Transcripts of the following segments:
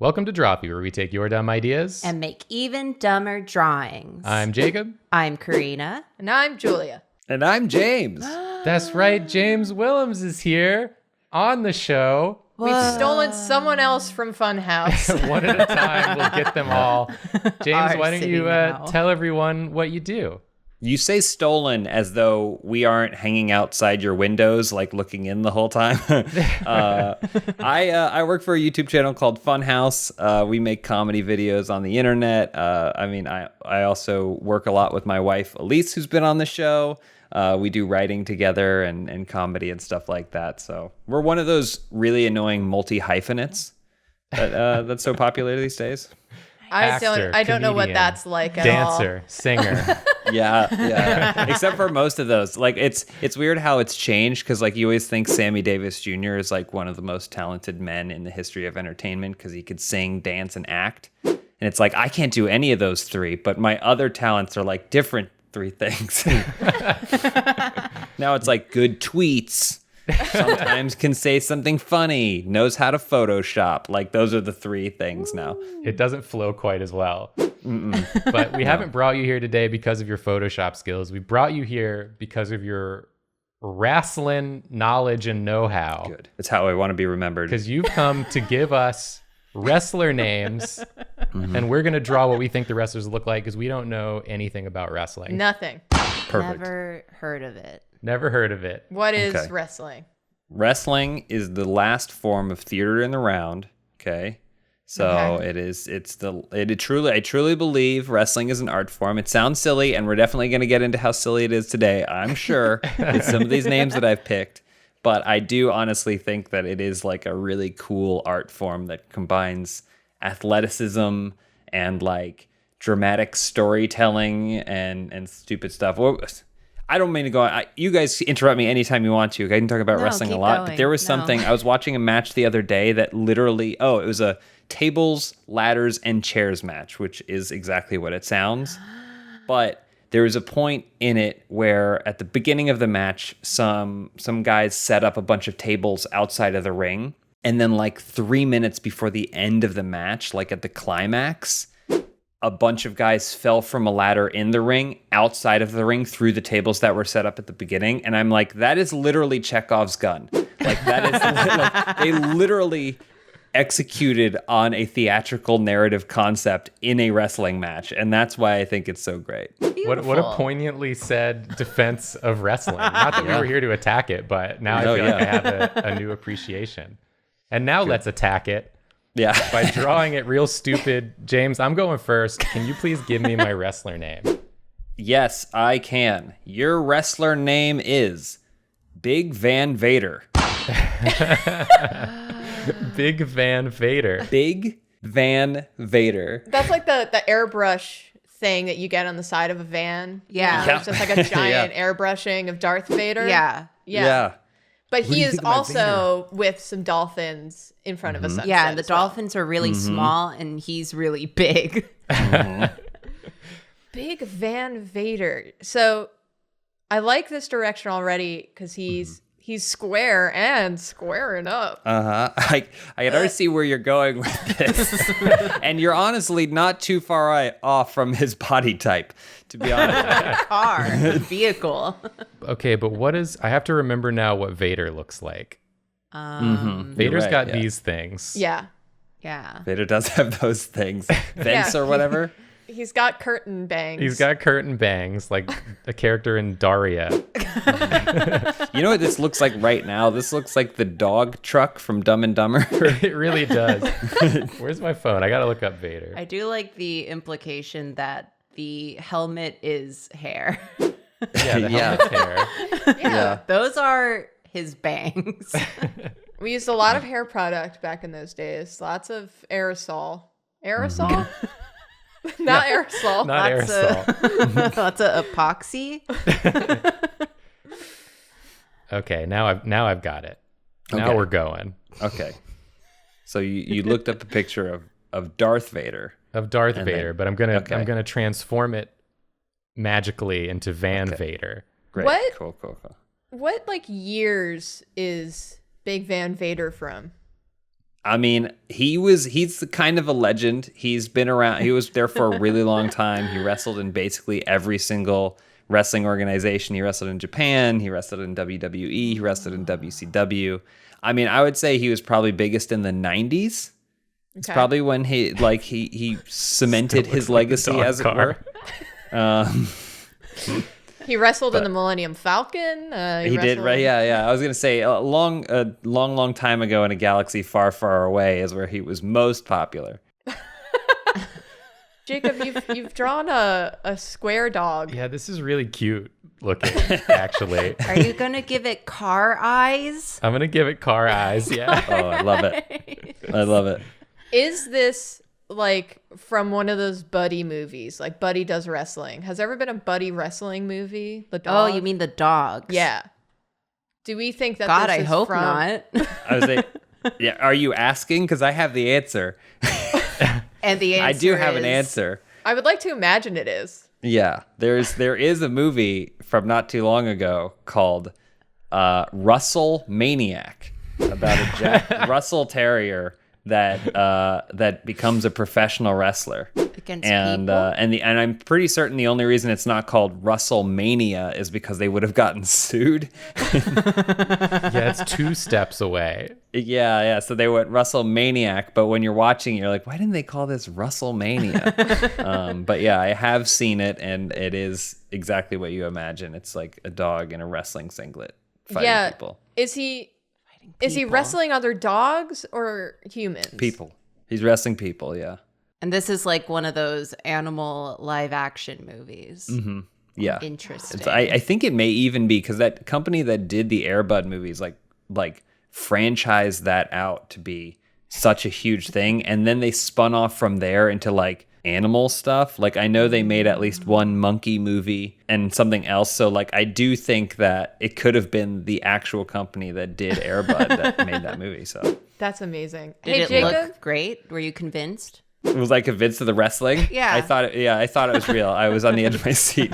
Welcome to Drawfee, where we take your dumb ideas and make even dumber drawings. I'm Jacob. I'm Karina. And I'm Julia. And I'm James. That's right, James Willems is here on the show. We've stolen someone else from Funhouse. One at a time, we'll get them all. James, why don't you now. tell everyone what you do? You say stolen as though we aren't hanging outside your windows, like looking in the whole time. I work for a YouTube channel called Funhouse. We make comedy videos on the internet. I also work a lot with my wife, Elise, who's been on the show. We do writing together and comedy and stuff like that. So we're one of those really annoying multi-hyphenates that's so popular these days. Actor, I don't know what comedian, that's like at dancer, singer. Yeah. Except for most of those. Like it's weird how it's changed because like you always think Sammy Davis Jr. is like one of the most talented men in the history of entertainment because he could sing, dance, and act. And it's like I can't do any of those three, but my other talents are like different three things. Now it's like good tweets. Sometimes can say something funny, knows how to Photoshop. Like those are the three things now. It doesn't flow quite as well. But we haven't brought you here today because of your Photoshop skills. We brought you here because of your wrestling knowledge and know-how. Good. That's how I want to be remembered. Because you've come to give us wrestler names, and we're going to draw what we think the wrestlers look like because we don't know anything about wrestling. Nothing. Perfect. Never heard of it. Never heard of it. What is Okay. wrestling? Wrestling is the last form of theater in the round. Okay. So Okay. I truly believe wrestling is an art form. It sounds silly, and we're definitely going to get into how silly it is today, I'm sure, with some of these names that I've picked. But I do honestly think that it is like a really cool art form that combines athleticism and like dramatic storytelling and stupid stuff. I don't mean to go. You guys interrupt me anytime you want to. I can talk about No, wrestling a keep lot. going. But there was something, I was watching a match the other day that literally, it was a tables, ladders, and chairs match, which is exactly what it sounds. But there was a point in it where at the beginning of the match, some guys set up a bunch of tables outside of the ring. And then like 3 minutes before the end of the match, like at the climax, a bunch of guys fell from a ladder in the ring, outside of the ring, through the tables that were set up at the beginning. And I'm like, that is literally Chekhov's gun. Like that is, like, they literally executed on a theatrical narrative concept in a wrestling match. And that's why I think it's so great. What a poignantly said defense of wrestling. Not that we were here to attack it, but now I feel like I have a new appreciation. And now let's attack it. Yeah. By drawing it real stupid. James, I'm going first. Can you please give me my wrestler name? Yes, I can. Your wrestler name is Big Van Vader. Big Van Vader. Big Van Vader. That's like the airbrush thing that you get on the side of a van. Yeah. It's just like a giant airbrushing of Darth Vader. Yeah. But What do he you is think about also with some dolphins in front of a sunset. Yeah, and the as well. dolphins are really small and he's really big. Big Van Vader. So I like this direction already because he's square and squaring up. I can already see where you're going with this. And you're honestly not too far off from his body type, to be honest. Car, vehicle. Okay, but I have to remember now what Vader looks like. Vader's right, got yeah. these things. Yeah. Yeah. Vader does have those things. Vents or whatever. He's got curtain bangs. He's got curtain bangs, like a character in Daria. You know what this looks like right now? This looks like the dog truck from Dumb and Dumber. It really does. Where's my phone? I gotta look up Vader. I do like the implication that the helmet is hair. Yeah, the Yeah. helmet's hair. Yeah. Those are his bangs. We used a lot of hair product back in those days. Lots of aerosol. Aerosol? Not aerosol. Not aerosol. Lots of epoxy. Okay, now I've got it. Now Okay. we're going. Okay. So you looked up a picture of Darth Vader. Of Darth And Vader, then- but I'm gonna okay. transform it magically into Van Vader. Great. What? Cool. What like years is Big Van Vader from? I mean, he's the kind of a legend. He's been around. He was there for a really long time. He wrestled in basically every single wrestling organization. He wrestled in Japan. He wrestled in WWE. He wrestled in WCW. I mean, I would say he was probably biggest in the 90s. It's probably when he cemented his legacy, as it were. He wrestled in the Millennium Falcon. He did, right? Yeah. I was gonna say a long time ago in a galaxy far, far away is where he was most popular. Jacob, you've drawn a square dog. Yeah, this is really cute looking, actually. Are you gonna give it car eyes? I'm gonna give it car eyes. Yeah. Oh, I love it. I love it. Is this like from one of those Buddy movies? Like Buddy Does Wrestling. Has there ever been a Buddy wrestling movie? The dog? Oh, you mean the dogs? Yeah. Do we think that God, this I is hope from... not. I was like, yeah. Are you asking? Because I have the answer. And the answer I do have an is- answer. I would like to imagine it is. Yeah, there is a movie from not too long ago called Russell Maniac about a Jack Russell Terrier that becomes a professional wrestler. Against And people? and I'm pretty certain the only reason it's not called Russell Mania is because they would have gotten sued. Yeah, it's 2 steps away. Yeah. So they went Russell Maniac, but when you're watching, you're like, why didn't they call this Russell Mania? But yeah, I have seen it, and it is exactly what you imagine. It's like a dog in a wrestling singlet fighting people. Is he wrestling other dogs or humans? People. He's wrestling people. Yeah. And this is like one of those animal live action movies. Mm-hmm. Yeah. Interesting. I think it may even be because that company that did the Air Bud movies like franchised that out to be such a huge thing, and then they spun off from there into like animal stuff. Like I know they made at least one monkey movie and something else. So like I do think that it could have been the actual company that did Air Bud that made that movie. So That's amazing. Did hey, it Jacob? look great? Were you convinced? was I convinced of the wrestling? Yeah. I thought it was real. I was on the edge of my seat.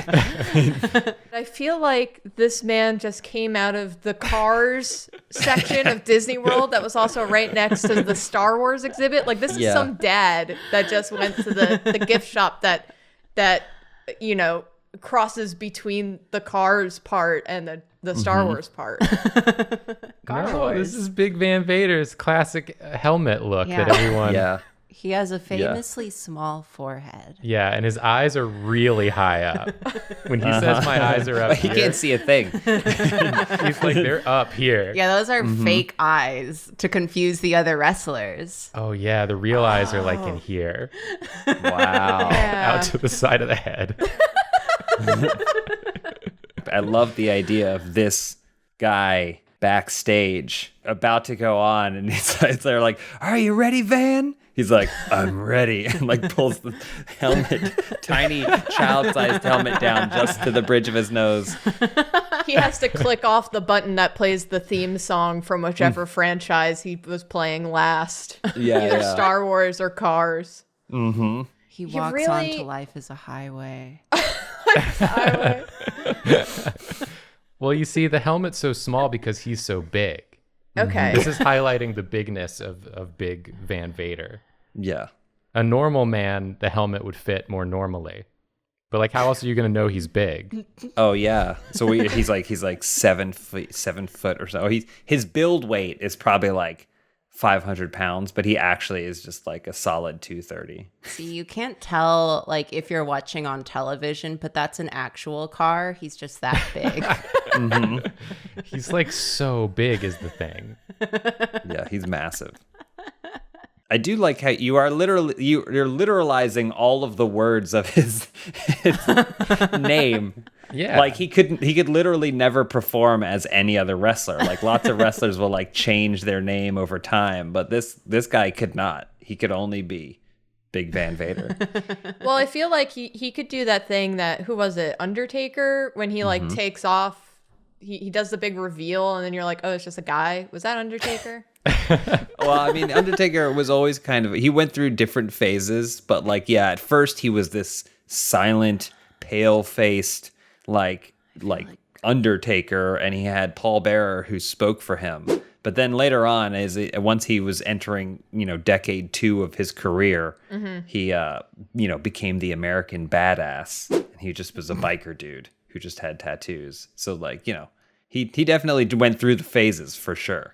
I feel like this man just came out of the Cars section of Disney World that was also right next to the Star Wars exhibit. Like this is some dad that just went to the gift shop that you know crosses between the Cars part and the Star Wars part. No, this is Big Van Vader's classic helmet look Yeah. that everyone. Yeah. He has a famously small forehead. Yeah, and his eyes are really high up. When he says my eyes are up He here, can't see a thing. he's like, they're up here. Yeah, those are fake eyes to confuse the other wrestlers. Oh, yeah, the real eyes are like in here, Wow. out to the side of the head. I love the idea of this guy backstage about to go on, and they're like, "Are you ready, Van?" He's like, "I'm ready," and like pulls the helmet, tiny child-sized helmet down just to the bridge of his nose. He has to click off the button that plays the theme song from whichever franchise he was playing last. Yeah, Either yeah. Star Wars or Cars. Mm-hmm. He walks really- onto life as a highway. Well, you see, the helmet's so small because he's so big. Okay. This is highlighting the bigness of Big Van Vader. Yeah. A normal man, the helmet would fit more normally. But like, how else are you going to know he's big? Oh yeah. So he's like 7 foot or so. His build weight is probably like 500 pounds, but he actually is just like a solid 230. See, you can't tell like if you're watching on television, but that's an actual car. He's just that big. He's like so big is the thing. Yeah, he's massive. I do like how you're literalizing all of the words of his name. Yeah. Like he could literally never perform as any other wrestler. Like lots of wrestlers will like change their name over time, but this guy could not. He could only be Big Van Vader. Well, I feel like he could do that thing that, who was it, Undertaker, when he like takes off, he does the big reveal and then you're like, oh, it's just a guy. Was that Undertaker? Well, I mean, Undertaker was always he went through different phases, but like, yeah, at first he was this silent, pale-faced, like Undertaker, and he had Paul Bearer who spoke for him. But then later on, once he was entering, decade 2 of his career, he, became the American badass. And he just was a biker dude who just had tattoos. So, he definitely went through the phases for sure.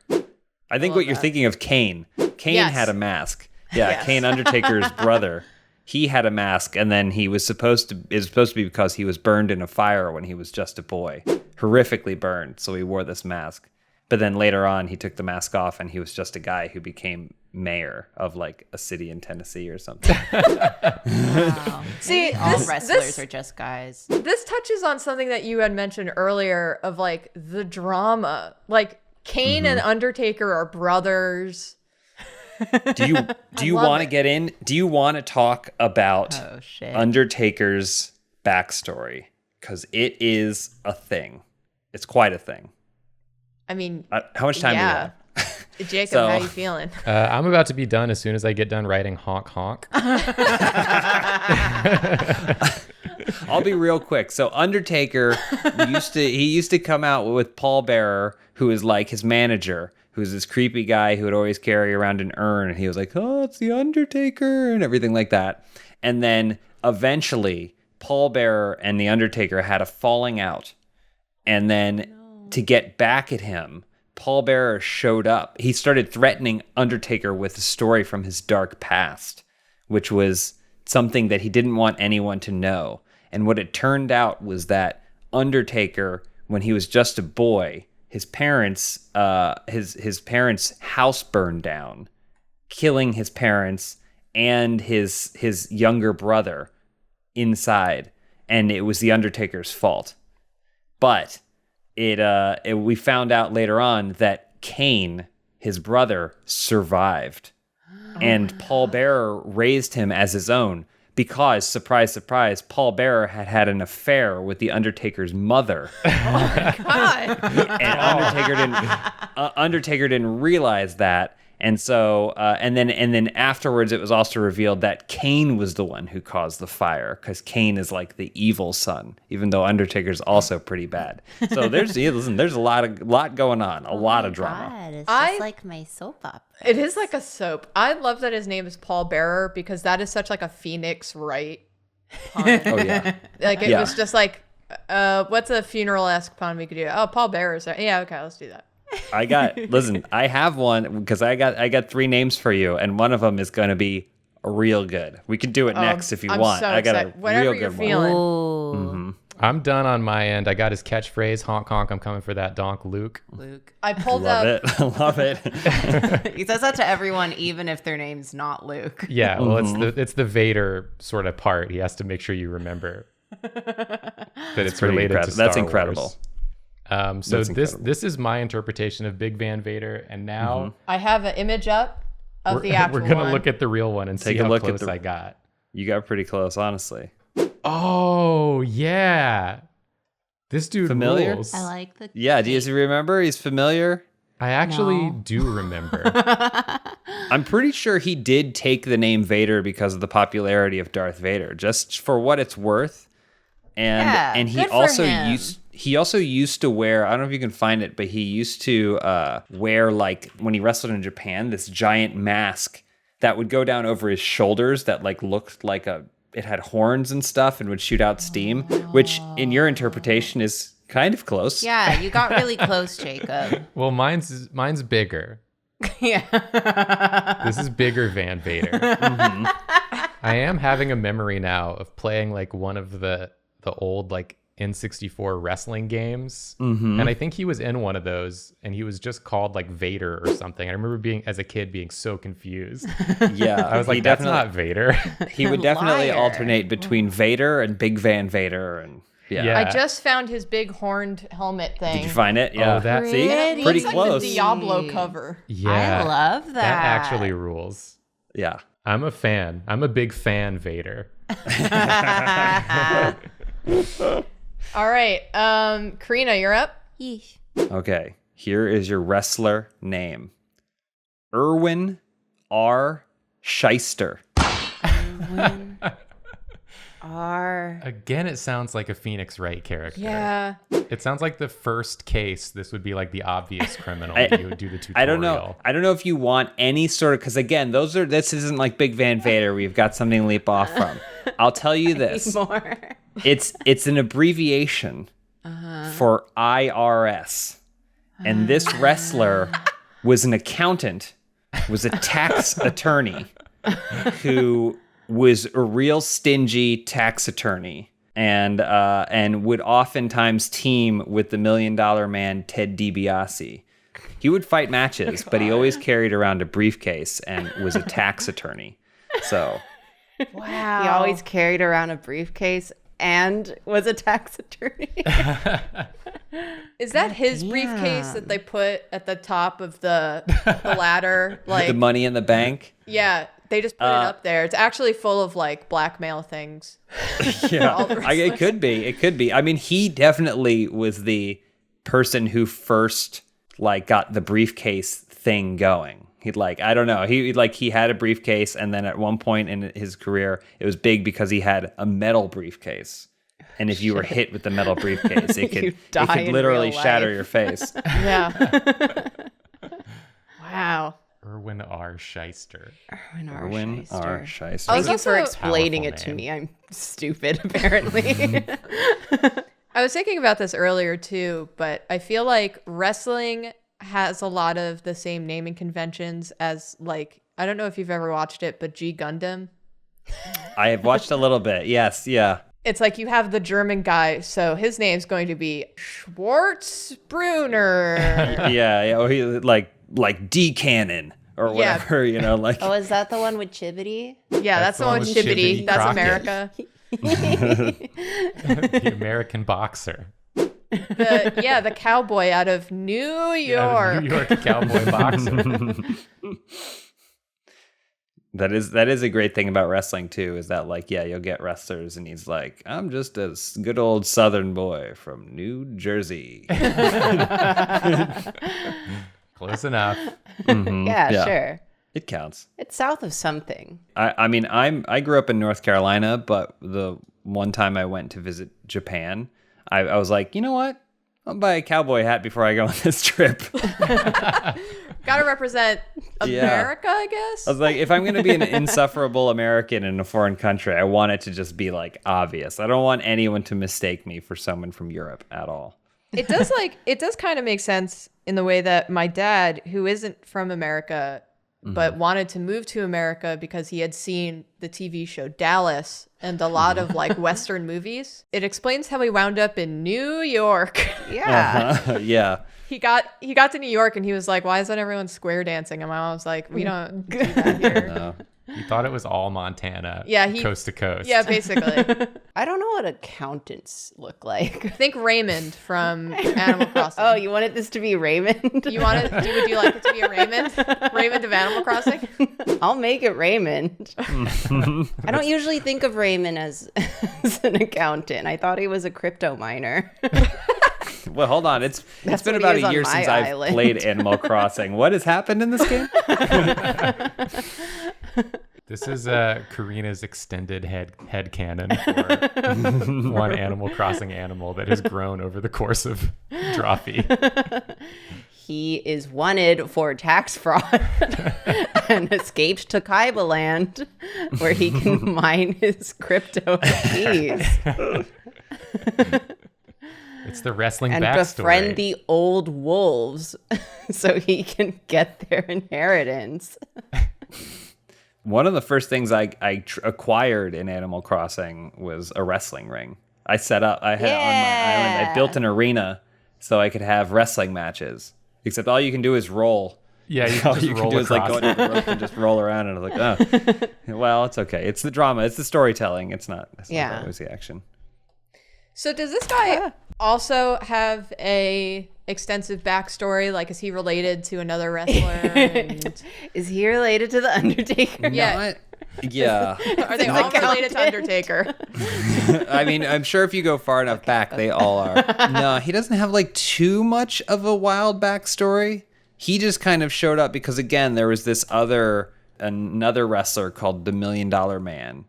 I think what you're thinking of Kane. Kane had a mask. Yeah, yes. Kane, Undertaker's brother. He had a mask, and then it was supposed to be because he was burned in a fire when he was just a boy. Horrifically burned, so he wore this mask. But then later on, he took the mask off, and he was just a guy who became mayor of a city in Tennessee or something. Wow. See, all wrestlers are just guys. This touches on something that you had mentioned earlier of the drama. Kane and Undertaker are brothers. Do you want to get in? Do you want to talk about Undertaker's backstory? Because it is a thing. It's quite a thing. I mean, how much time do you have? Jacob, how are you feeling? I'm about to be done as soon as I get done writing honk honk. I'll be real quick. So Undertaker used to come out with Paul Bearer, who is his manager, who's this creepy guy who would always carry around an urn, and he was like, "Oh, it's the Undertaker," and everything like that. And then eventually, Paul Bearer and the Undertaker had a falling out, and then to get back at him, Paul Bearer showed up. He started threatening Undertaker with a story from his dark past, which was something that he didn't want anyone to know. And what it turned out was that Undertaker, when he was just a boy, his parents' house burned down, killing his parents and his younger brother inside, and it was the Undertaker's fault. But we found out later on that Kane, his brother, survived, and Paul Bearer raised him as his own because, surprise, surprise, Paul Bearer had an affair with the Undertaker's mother. Oh my God! And Undertaker didn't realize that. And so, and then afterwards, it was also revealed that Kane was the one who caused the fire, because Kane is the evil son, even though Undertaker's also pretty bad. So there's a lot going on, a lot of drama. God, it's just like my soap opera. It is like a soap. I love that his name is Paul Bearer, because that is such a Phoenix Wright pun. Oh yeah, it was just what's a funeral-esque pun we could do? Oh, Paul Bearer's there. Yeah, okay, let's do that. I have one, because I got 3 names for you, and one of them is going to be real good. We can do it next if you want. So I got excited. a Whatever real you're good feeling. one. Mm-hmm. I'm done on my end. I got his catchphrase, honk honk, I'm coming for that donk, Luke. I pulled Love up. it. Love it. He says that to everyone, even if their name's not Luke. Yeah, well, it's the Vader sort of part. He has to make sure you remember that it's related to Star That's incredible. Wars. So this is my interpretation of Big Van Vader, and now I have an image up of the actual one. We're gonna one. look at the real one and see how close I got. You got pretty close, honestly. Oh yeah, this dude familiar? rules. I like the. Yeah, do you remember? He's familiar. I actually do remember. I'm pretty sure he did take the name Vader because of the popularity of Darth Vader, just for what it's worth. And he also used to wear, I don't know if you can find it, but he used to wear, when he wrestled in Japan, this giant mask that would go down over his shoulders that looked like it had horns and stuff and would shoot out steam, which in your interpretation is kind of close. Yeah, you got really close, Jacob. Well, mine's bigger. Yeah. This is bigger Van Vader. Mm-hmm. I am having a memory now of playing one of the old N64 wrestling games, and I think he was in one of those, and he was just called Vader or something. I remember as a kid being so confused. Yeah, I was like, that's not Vader. He would definitely alternate between Vader and Big Van Vader, and yeah. I just found his big horned helmet thing. Did you find it? Yeah. Oh, See, pretty looks close. Like the Diablo cover. Yeah, I love that. That actually rules. Yeah, I'm a fan. I'm a big fan, Vader. All right, Karina, you're up. Yeesh. Okay, here is your wrestler name: Irwin R. Schyster. R. Again, it sounds like a Phoenix Wright character. Yeah. It sounds like the first case, this would be like the obvious criminal that you would do the tutorial. I don't know if you want any sort of, because again, this isn't like Big Van Vader where you've got something to leap off from. I'll tell you this. More. It's an abbreviation for IRS. And this wrestler was an accountant, was a tax attorney who was a real stingy tax attorney and would oftentimes team with the $1 Million Man Ted DiBiase. He would fight matches, but he always carried around a briefcase and was a tax attorney. So, Wow. He always carried around a briefcase and was a tax attorney. Is that his briefcase that they put at the top of the ladder? Like the money in the bank. Yeah, they just put it up there. It's actually full of like blackmail things. Yeah, it could be. It could be. I mean, he definitely was the person who first like got the briefcase thing going. He'd like, I don't know. He had a briefcase, and then at one point in his career, it was big because he had a metal briefcase. And if you were hit with the metal briefcase, it could literally shatter your face. Yeah. Wow. Irwin R. Schyster. Irwin R. Schyster. I was Thank you for also- explaining it to me. I'm stupid, apparently. I was thinking about this earlier too, but I feel like wrestling has a lot of the same naming conventions as like, I don't know if you've ever watched it, but G Gundam. I have watched a little bit. Yes, yeah. It's like you have the German guy, so his name's going to be Schwarzbrunner. Yeah. Or he like D Cannon or whatever, like. Oh, is that the one with Chibbity? Yeah, that's the one with Chibbity. That's Crockett. America. The American boxer. The cowboy out of New York. New York cowboy boxer. That is a great thing about wrestling too, is that like, yeah, you'll get wrestlers and he's like, I'm just a good old Southern boy from New Jersey. Close enough. Yeah, sure. It counts. It's south of something. I mean, I grew up in North Carolina, but the one time I went to visit Japan, I was like, you know what? I'll buy a cowboy hat before I go on this trip. Gotta represent America, I guess. I was like, if I'm going to be an insufferable American in a foreign country, I want it to just be like obvious. I don't want anyone to mistake me for someone from Europe at all. It does kind of make sense in the way that my dad, who isn't from America, but wanted to move to America because he had seen the TV show Dallas and a lot of like Western movies. It explains how he wound up in New York. Yeah. Yeah. He got to New York and he was like, why isn't everyone square dancing? And my mom was like, we don't do that here. No. You thought it was all Montana, coast to coast. Yeah, basically. I don't know what accountants look like. Think Raymond from Animal Crossing. Oh, you wanted this to be Raymond? Would you like it to be a Raymond? Raymond of Animal Crossing? I'll make it Raymond. I don't usually think of Raymond as an accountant. I thought he was a crypto miner. Well, hold on. It's been what about he is a on year my since island. I've played Animal Crossing. What has happened in this game? This is Karina's extended head canon for one Animal Crossing animal that has grown over the course of Drawfee. He is wanted for tax fraud and escaped to Kaiba Land, where he can mine his crypto keys It's the wrestling and backstory. befriend the old wolves so he can get their inheritance. One of the first things I acquired in Animal Crossing was a wrestling ring. I had on my island, I built an arena so I could have wrestling matches. Except all you can do is roll. Yeah, you All can just you can roll do is like across. go to the rope and just roll around, and I was like, oh, well, it's okay. It's the drama. It's the storytelling. It's not always the action. So does this guy also have a extensive backstory? Like, is he related to another wrestler? And... Is he related to the Undertaker? Yeah. Yeah. Are they all related to Undertaker? I mean, I'm sure if you go far enough back, they all are. No, he doesn't have like too much of a wild backstory. He just kind of showed up because, again, there was this another wrestler called the $1 Million Man.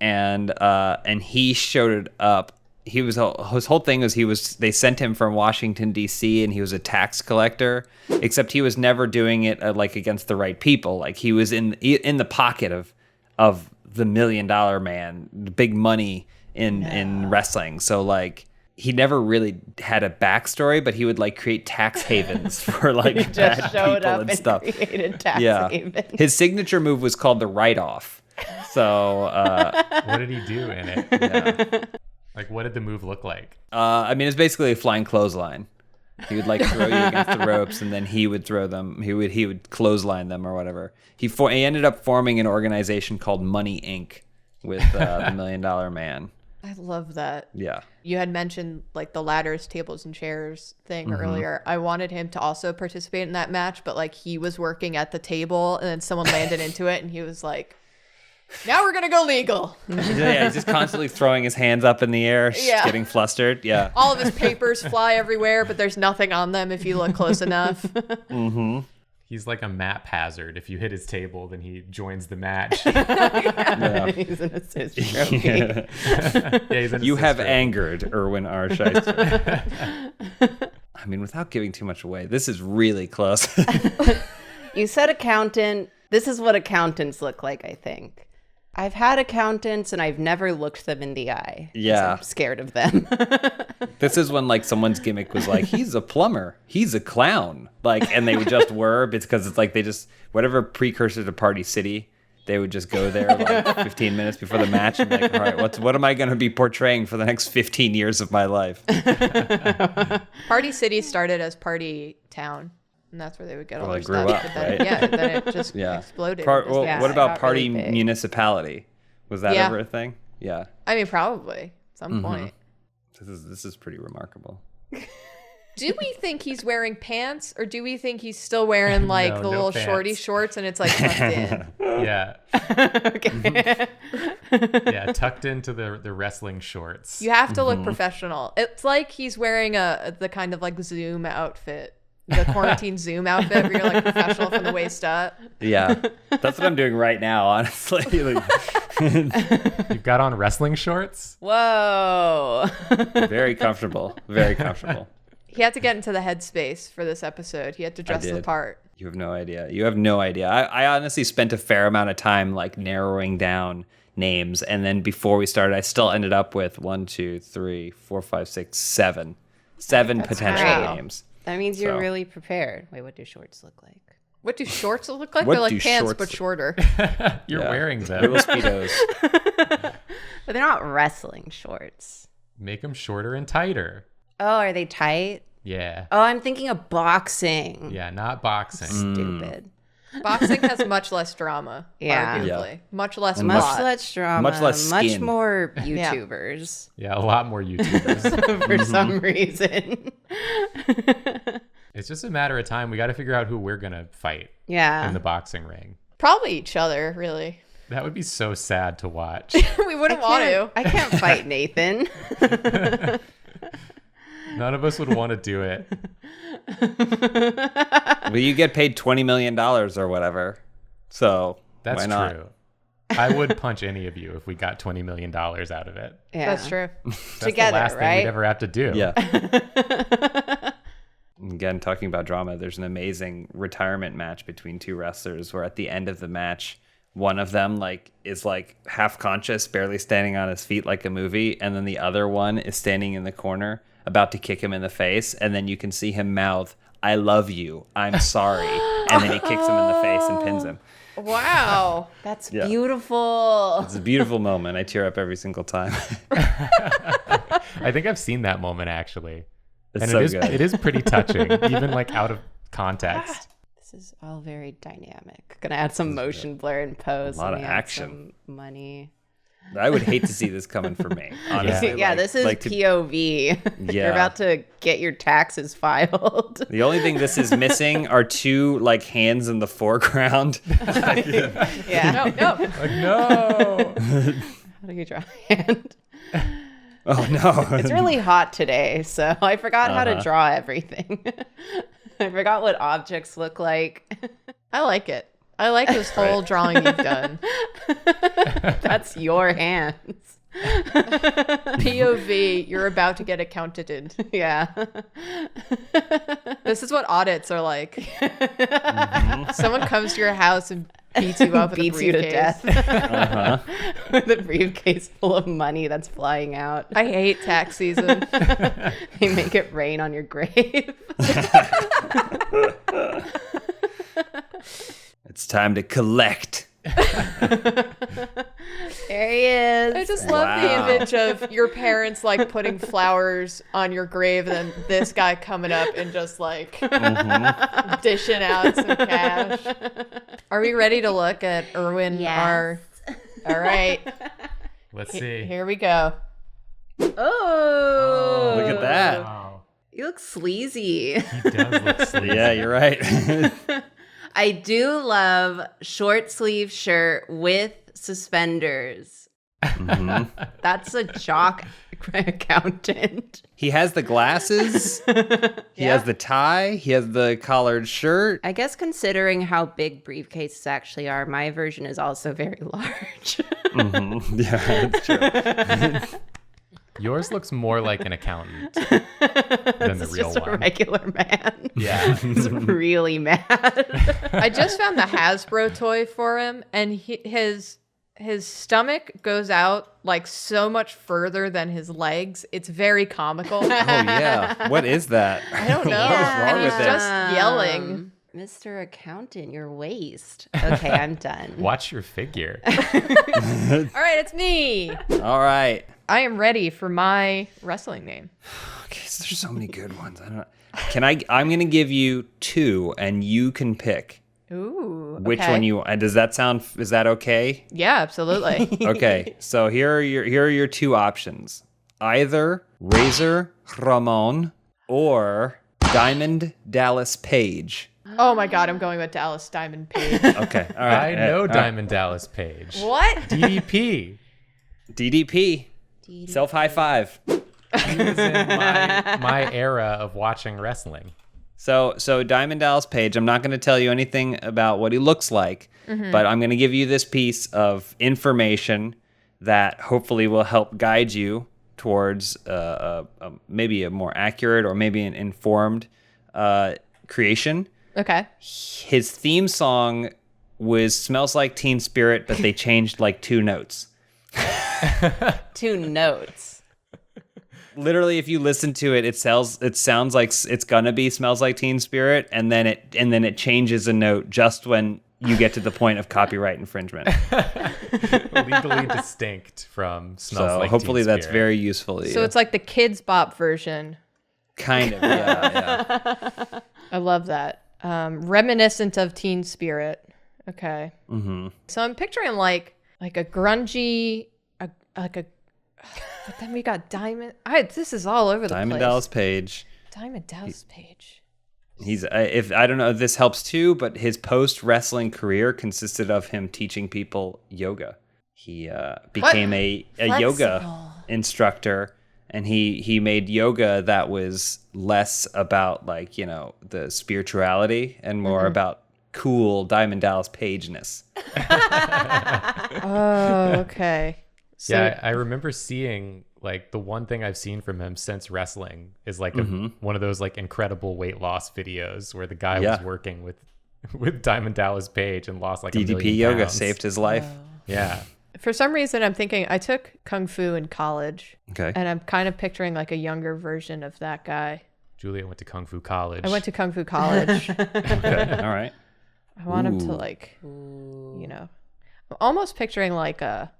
and he showed up. His whole thing was they sent him from Washington D.C. and he was a tax collector, except he was never doing it like against the right people. Like he was in the pocket of the $1 million man, the big money in wrestling. So like he never really had a backstory, but he would like create tax havens for like He bad just showed people up and and stuff. created tax havens. His signature move was called the write-off. So What did he do in it? yeah. Like, what did the move look like? I mean, it's basically a flying clothesline. He would like throw you against the ropes, and then he would throw them. He would clothesline them or whatever. He ended up forming an organization called Money Inc. with the $1 million man. I love that. Yeah. You had mentioned like the ladders, tables, and chairs thing earlier. I wanted him to also participate in that match, but like he was working at the table and then someone landed into it and he was like, now we're going to go legal. Yeah, he's just constantly throwing his hands up in the air, Yeah. getting flustered. Yeah. All of his papers fly everywhere, but there's nothing on them if you look close enough. He's like a map hazard. If you hit his table, then he joins the match. He's an assist trophy. Yeah. Yeah, he's an You have assistant. angered Irwin R. Schyster. I mean, without giving too much away, this is really close. You said accountant. This is what accountants look like, I think. I've had accountants and I've never looked them in the eye. 'Cause Yeah. I'm scared of them. This is when like someone's gimmick was like, he's a plumber, he's a clown, like, and they just were because it's like they just whatever precursor to Party City, they would just go there like 15 minutes before the match and be like, all right, what am I going to be portraying for the next 15 years of my life? Party City started as Party Town, and that's where they would get all Well, their it grew stuff. up, But then, right? yeah, then it just Yeah. exploded. Well, Yeah, what it about got Party really big. Municipality? Was that Yeah. ever a thing? Yeah. I mean, probably at some point. This is pretty remarkable. Do we think he's wearing pants, or do we think he's still wearing like No, the no little pants. shorty shorts and it's like tucked in? Yeah. Okay. Yeah, tucked into the wrestling shorts. You have to look professional. It's like he's wearing the kind of like Zoom outfit, the quarantine Zoom outfit where you're like professional from the waist up. Yeah. That's what I'm doing right now, honestly. Like, You've got on wrestling shorts? Whoa. very comfortable. Very comfortable. He had to get into the headspace for this episode. He had to dress the did. part. You have no idea. You have no idea. I honestly spent a fair amount of time like narrowing down names, and then before we started, I still ended up with 7 potential great. names. That means you're So. really prepared. Wait, what do shorts look like? What do shorts look like? What They're do like pants, shorts but look- shorter. You're Yeah. wearing Little them. speedos. But they're not wrestling shorts. Make them shorter and tighter. Oh, are they tight? Yeah. Oh, I'm thinking of boxing. Yeah, not boxing. Stupid. Boxing has much less drama, Yeah. arguably. Much less And Much plot. less drama. Much less Much skin. more YouTubers Yeah, a lot more YouTubers. for some reason. It's just a matter of time. We got to figure out who we're going to fight Yeah. in the boxing ring. Probably each other, really. That would be so sad to watch. We wouldn't want to. I can't fight Nathan. None of us would want to do it. Well, you get paid $20 million or whatever. So That's why not? true. I would punch any of you if we got $20 million out of it. Yeah. That's true. That's Together, the last thing right? we'd ever have to do. Yeah. Again, talking about drama, there's an amazing retirement match between two wrestlers where at the end of the match, one of them like is like half conscious, barely standing on his feet like a movie, and then the other one is standing in the corner about to kick him in the face, and then you can see him mouth, "I love you, I'm sorry," and then he kicks him in the face and pins him. Wow. That's Yeah. beautiful. It's a beautiful moment. I tear up every single time. I think I've seen that moment actually. It's And so it is good. it is pretty touching, even like out of context. This is all very dynamic. Gonna add some motion blur and pose. A lot Let of me add action. some money. I would hate to see this coming from me, honestly. Yeah, this is POV. Yeah. You're about to get your taxes filed. The only thing this is missing are two like hands in the foreground. Yeah. No, no. Like, no. How do you draw a hand? Oh no. It's really hot today, so I forgot how to Uh-huh. draw everything. I forgot what objects look like. I like it. I like this whole drawing you've done. That's your hands. POV, you're about to get accounted. Yeah. This is what audits are like. Someone comes to your house and beats you up with a Beats you to briefcase. death. With a briefcase full of money that's flying out. I hate tax season. They make it rain on your grave. It's time to collect. There he is. I just love the image of your parents like putting flowers on your grave and then this guy coming up and just like dishing out some cash. Are we ready to look at Irwin? Yes. All right. Let's see. Here we go. Oh. Look at that. Wow. You look sleazy. He does look sleazy. Yeah, you're right. I do love short sleeve shirt with suspenders. That's a jock accountant. He has the glasses. He has the tie. He has the collared shirt. I guess considering how big briefcases actually are, my version is also very large. Yeah, that's true. Yours looks more like an accountant than the It's real just a one. regular man. Yeah. He's really mad. I just found the Hasbro toy for him, and his stomach goes out like so much further than his legs. It's very comical. Oh yeah. What is that? I don't know. What is wrong And he's with it? just yelling. Mr. Accountant, your waist. Okay, I'm done. Watch your figure. All right, it's me. All right. I am ready for my wrestling name. Okay, so there's so many good ones. I don't know. I'm going to give you two, and you can pick Ooh. which okay. one you. Does that sound? Is that okay? Yeah, absolutely. Okay. So here are your two options: either Razor Ramon or Diamond Dallas Page. Oh my God, I'm going with Dallas Diamond Page. Okay. All right. I know all right. Diamond Dallas Page. What? DDP. DDP. Self high five. He was in my era of watching wrestling. So Diamond Dallas Page, I'm not going to tell you anything about what he looks like, but I'm going to give you this piece of information that hopefully will help guide you towards maybe a more accurate or maybe an informed creation. Okay. His theme song was Smells Like Teen Spirit, but they changed like two notes. 2 notes. Literally, if you listen to it, it sounds like it's gonna be Smells Like Teen Spirit, and then it changes a note just when you get to the point of copyright infringement. Legally distinct from Smells So Like hopefully Teen that's Spirit. very useful to you. So it's like the Kids Bop version. Kind of, yeah. I love that. Reminiscent of Teen Spirit. Okay. Mm-hmm. So I'm picturing like a grungy, but then we got Diamond. This is all over the Diamond place. Dallas Page. Diamond Dallas Page. He's if I don't know if this helps too, but his post wrestling career consisted of him teaching people yoga. He became a yoga instructor, and he made yoga that was less about like the spirituality and more about cool Diamond Dallas Page-ness. Oh, okay. So, Yeah, I remember seeing like the one thing I've seen from him since wrestling is like one of those like incredible weight loss videos where the guy was working with Diamond Dallas Page and lost like a DDP million yoga pounds. saved his life. Yeah. for some reason, I'm thinking I took Kung Fu in college. Okay. And I'm kind of picturing like a younger version of that guy. Julia went to Kung Fu college. I went to Kung Fu college. Okay. All right. I want him to like, I'm almost picturing like a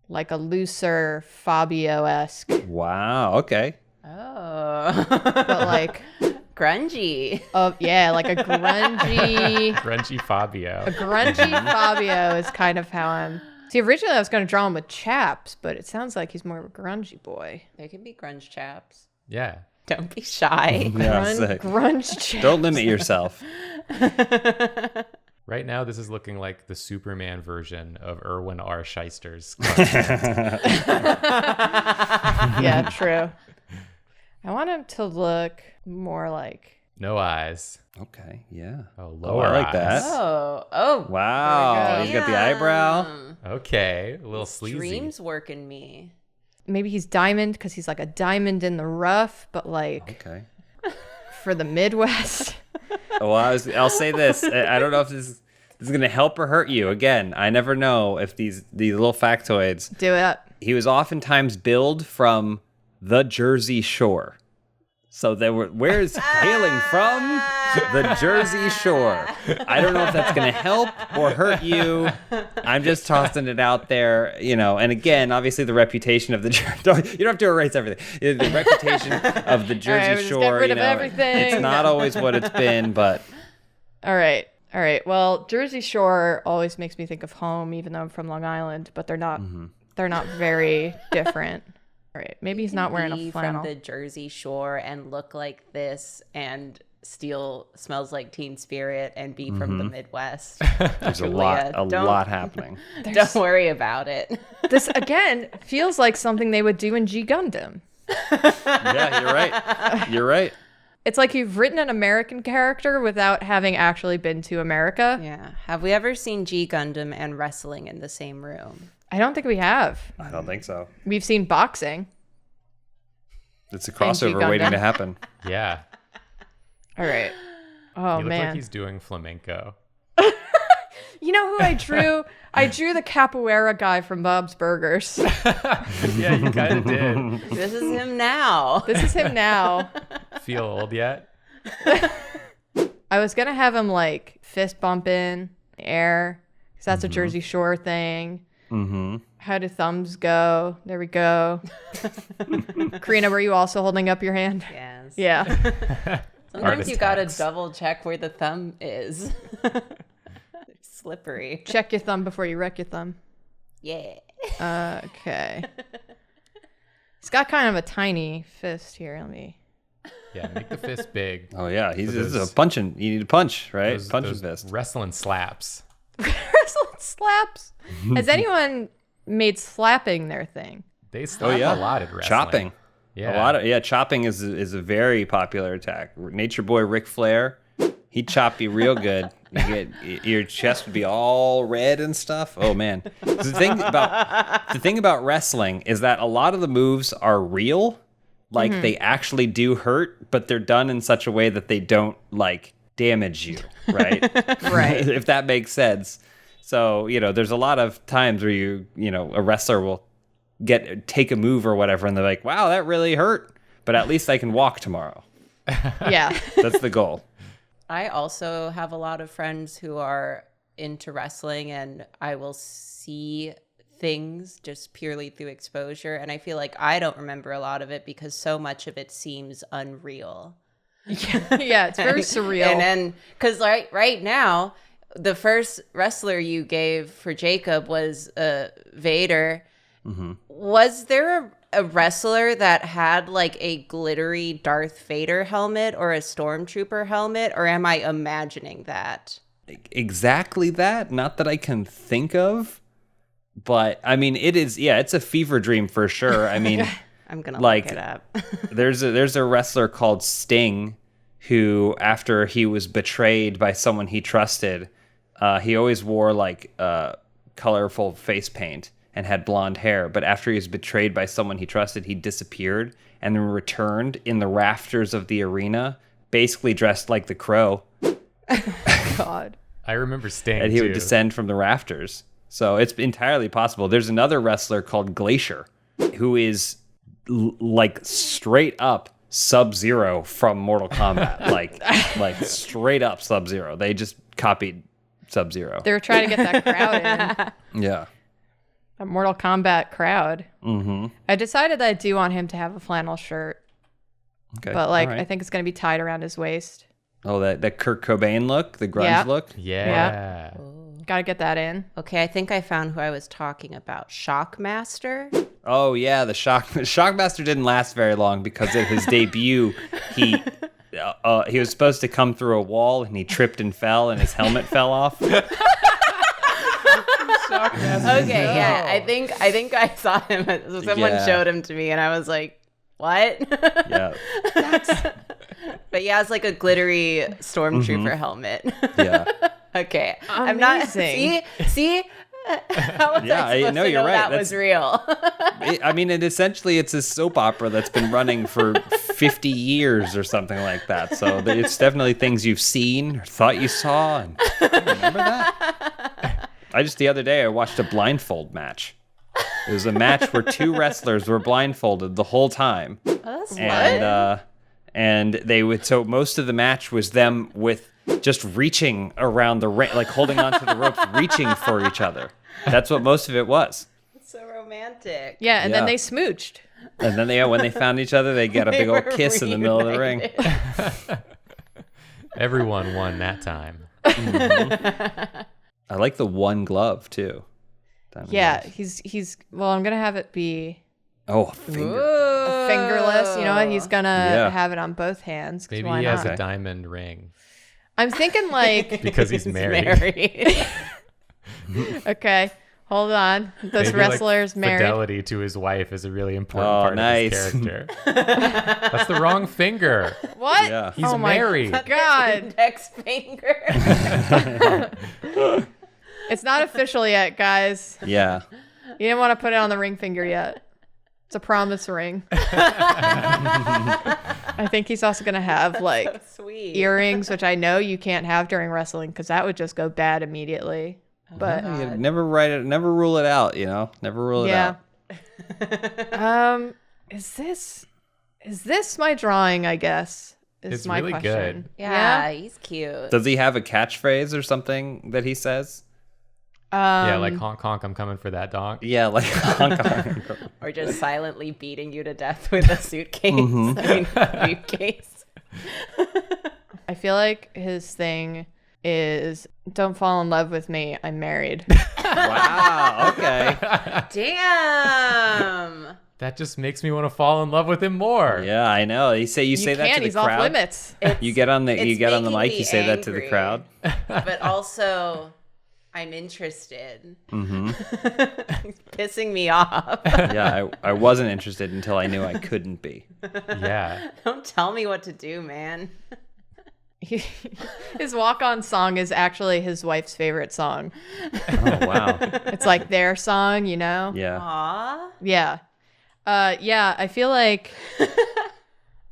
looser Fabio-esque, Wow. Okay. Oh. but like, Grungy. like a grungy, Grungy Fabio. Fabio is kind of how I'm. See, originally I was going to draw him with chaps, but it sounds like he's more of a grungy boy. There can be grunge chaps. Yeah. Don't be shy. Yeah, sick. Grunge chaps. Don't limit yourself. Right now, this is looking like the Superman version of Irwin R. Schyster's. Yeah, true. I want him to look more like No eyes. Okay, yeah. Oh, Oh, lower I like eyes. that. Oh. Wow, he's got the eyebrow. Okay, a little sleazy. Dreams working me. Maybe he's diamond because he's like a diamond in the rough, but like Okay. for the Midwest. Well, I'll say this. I don't know if this is going to help or hurt you. Again, I never know if these little factoids. Do it. He was oftentimes billed from the Jersey Shore. So where is hailing from? The Jersey Shore. I don't know if that's going to help or hurt you. I'm just tossing it out there, And again, obviously the reputation of the you don't have to erase everything. The reputation of the Jersey Just Shore, get rid of everything. It's not always what it's been, but All right. Well, Jersey Shore always makes me think of home, even though I'm from Long Island, but they're not. They're not very different. All right. Maybe he's not wearing a flannel. From the Jersey Shore and look like this and steal Smells Like Teen Spirit and be from the Midwest. there's a Julia, lot happening. Don't worry about it. This again feels like something they would do in G Gundam. Yeah, you're right. You're right. It's like you've written an American character without having actually been to America. Yeah. Have we ever seen G Gundam and wrestling in the same room? I don't think we have. I don't think so. We've seen boxing. It's a G crossover Gundam. waiting to happen. Yeah. All right. Oh, He looks man. like he's doing flamenco. You know who I drew? I drew the capoeira guy from Bob's Burgers. Yeah, you kind of did. This is him now. This is him now. Feel old yet? I was going to have him like fist bumping in the air because that's a Jersey Shore thing. Mm-hmm. How do thumbs go? There we go. Karina, were you also holding up your hand? Yes. Yeah. Sometimes Artist you gotta hacks. double check where the thumb is. They're slippery. Check your thumb before you wreck your thumb. Yeah. Okay. He's got kind of a tiny fist here. Let me. Yeah, make the fist big. Oh yeah, this is those- a punching. You need to punch, right? Those- Punch those fist. wrestling slaps. Wrestling slaps. Has anyone made slapping their thing? They slap a lot at wrestling. Chopping. Yeah. Chopping is a very popular attack. Nature Boy Ric Flair, he'd chop you real good. Your chest would be all red and stuff. Oh man. The thing about wrestling is that a lot of the moves are real. Like they actually do hurt, but they're done in such a way that they don't like damage you, right? Right. If that makes sense. So, there's a lot of times where a wrestler will take a move or whatever and they're like, wow, that really hurt, but at least I can walk tomorrow. Yeah. That's the goal. I also have a lot of friends who are into wrestling, and I will see things just purely through exposure. And I feel like I don't remember a lot of it because so much of it seems unreal. Yeah, it's very surreal. And then, because right now, the first wrestler you gave for Jacob was Vader. Mm-hmm. Was there a wrestler that had like a glittery Darth Vader helmet or a Stormtrooper helmet, or am I imagining that? Exactly that. Not that I can think of, but I mean, it's a fever dream for sure. I mean, I'm gonna like, look it up. there's a wrestler called Sting who, after he was betrayed by someone he trusted, he always wore like colorful face paint and had blonde hair. But after he was betrayed by someone he trusted, he disappeared and then returned in the rafters of the arena, basically dressed like the Crow. God. I remember Sting And he too. would descend from the rafters. So it's entirely possible. There's another wrestler called Glacier who is like straight up Sub-Zero from Mortal Kombat. like straight up Sub-Zero. They just copied Sub-Zero. They were trying to get that crowd in. Yeah. A Mortal Kombat crowd. Mm-hmm. I decided that I do want him to have a flannel shirt, Okay. but like all right. I think it's going to be tied around his waist. Oh, that Kurt Cobain look, the grunge Yeah. look. Yeah. Got to get that in. Okay, I think I found who I was talking about. Shockmaster? Oh yeah, the Shockmaster didn't last very long because at his debut, he was supposed to come through a wall and he tripped and fell and his helmet fell off. Okay, yeah. I think I saw him. Someone Yeah. showed him to me and I was like, what? Yeah. But he has like a glittery stormtrooper helmet. Yeah. Okay. Amazing. I'm not. See. How was Yeah, I supposed no, to you're know right. that was real? I mean, and essentially it's a soap opera that's been running for 50 years or something like that. So it's definitely things you've seen or thought you saw. And remember that? The other day, I watched a blindfold match. It was a match where two wrestlers were blindfolded the whole time. That's And they would, so most of the match was them with just reaching around the ring, like holding onto the ropes, reaching for each other. That's what most of it was. so romantic. Yeah, and then Yeah. they smooched. And then when they found each other, they get a They big old were kiss in the middle of the ring. reunited. Everyone won that time. I like the one glove too. Diamond Yeah, Dallas. he's well, I'm gonna have it be Oh, a finger. Ooh. fingerless. You know what? He's gonna Yeah. have it on both hands. 'Cause Maybe why he has not? a diamond ring I'm thinking like, because he's married. okay, hold on. This Maybe, like, wrestler's married. Fidelity to his wife is a really important Oh, part nice. of his character. That's the wrong finger. What? Yeah. He's Oh my married. God. Index finger. It's not official yet, guys. Yeah. You didn't want to put it on the ring finger yet. It's a promise ring. I think he's also gonna have like Sweet. earrings, which I know you can't have during wrestling because that would just go bad immediately. But You never never rule it out, you know? Never rule it yeah. out. Is this my drawing, I guess? Is It's my really question. good. Yeah, he's cute. Does he have a catchphrase or something that he says? Yeah, like honk honk, I'm coming for that dog. Yeah, like honk, honk. Or just silently beating you to death with a suitcase. Mm-hmm. I mean, briefcase. I feel like his thing is don't fall in love with me. I'm married. Wow, okay. Damn. That just makes me want to fall in love with him more. Yeah, I know. You say that to the he's crowd. off limits. You get on the it's mic, making you me say that to the angry. crowd. But also, I'm interested. Mm-hmm. Pissing me off. Yeah, I wasn't interested until I knew I couldn't be. Yeah. Don't tell me what to do, man. His walk-on song is actually his wife's favorite song. Oh, wow. It's like their song, you know? Yeah. Aw. Yeah. Yeah, I feel like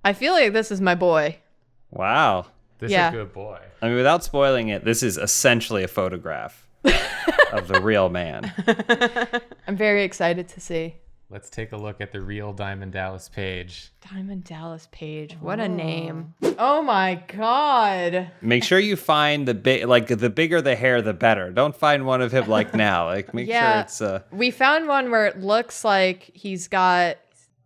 this is my boy. Wow. This Yeah. is a good boy. I mean, without spoiling it, this is essentially a photograph of the real man. I'm very excited to see. Let's take a look at the real Diamond Dallas Page. Diamond Dallas Page. What a name. Oh my God. Make sure you find the bigger the hair, the better. Don't find one of him like now. Like, make Yeah. sure it's We found one where it looks like he's got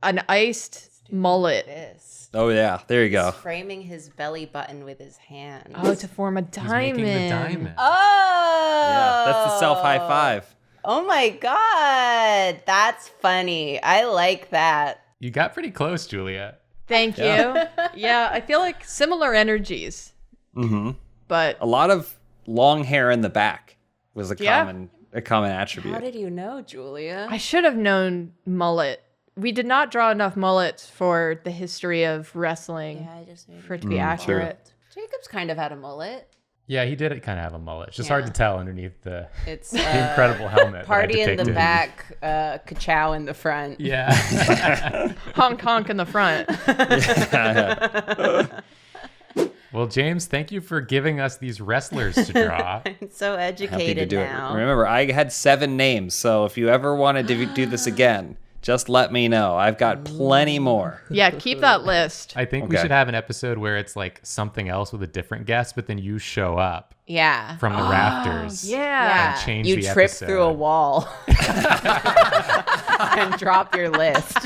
an iced mullet. This. Oh yeah, there you go. Framing his belly button with his hand. Oh, to form a He's diamond. making the diamond. Oh. Yeah, that's the self high five. Oh my God. That's funny. I like that. You got pretty close, Julia. Thank you. Yeah, I feel like similar energies. Mm-hmm. But A lot of long hair in the back was a Yeah. common attribute. How did you know, Julia? I should have known mullet. We did not draw enough mullets for the history of wrestling I just knew. for it to be accurate. Jacob's kind of had a mullet. Yeah, he did kind of have a mullet. It's just Yeah. hard to tell underneath the It's incredible helmet. that I party in the depicted. back, ka-chow in the front. Yeah. Honk honk in the front. Well, James, thank you for giving us these wrestlers to draw. I'm so Happy to educated do now. it. Remember, I had 7 names, so if you ever wanted to do this again, just let me know. I've got plenty more. Yeah, keep that list. I think we Okay. should have an episode where it's like something else with a different guest, but then you show up Yeah. from the rafters. Yeah. And change you the trip episode. through a wall and drop your list.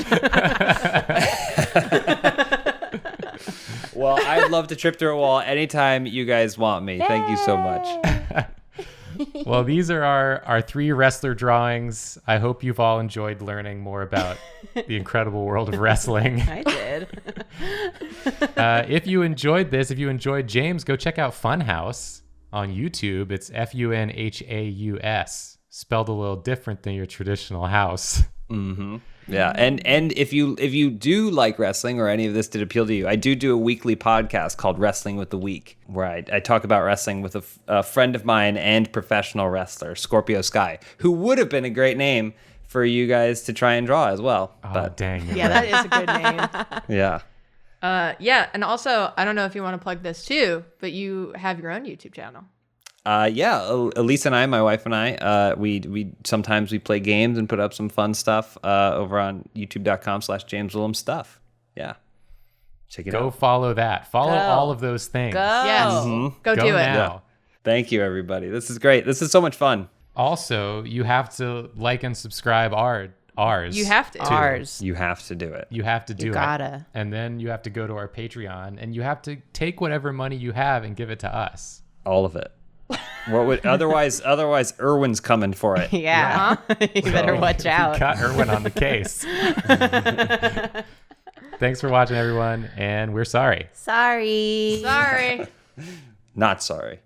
Well, I'd love to trip through a wall anytime you guys want me. Thank you so much. Well, these are our 3 wrestler drawings. I hope you've all enjoyed learning more about the incredible world of wrestling. I did. If you enjoyed this, if you enjoyed James, go check out Funhouse on YouTube. It's Funhaus, spelled a little different than your traditional house. Mm-hmm. Yeah, and if you do like wrestling or any of this did appeal to you, I do a weekly podcast called Wrestling with the Week, where I talk about wrestling with a friend of mine and professional wrestler, Scorpio Sky, who would have been a great name for you guys to try and draw as well. Oh, but dang. Yeah, that is a good name. yeah. Yeah, and also, I don't know if you want to plug this too, but you have your own YouTube channel. Yeah, Elise and I, my wife and I, we sometimes we play games and put up some fun stuff over on youtube.com/James Willems stuff. Yeah. Check it out. Go follow that. Follow all of those things. Go. Yes. Go do it. now. Yeah. Thank you, everybody. This is great. This is so much fun. Also, you have to like and subscribe ours. You have to. too. Ours. You have to do it. You have to do You it. gotta. And then you have to go to our Patreon and you have to take whatever money you have and give it to us. All of it. What would otherwise Irwin's coming for it. Yeah. You better watch We out. got Irwin on the case. Thanks for watching, everyone, and we're sorry. Sorry. Sorry. Not sorry.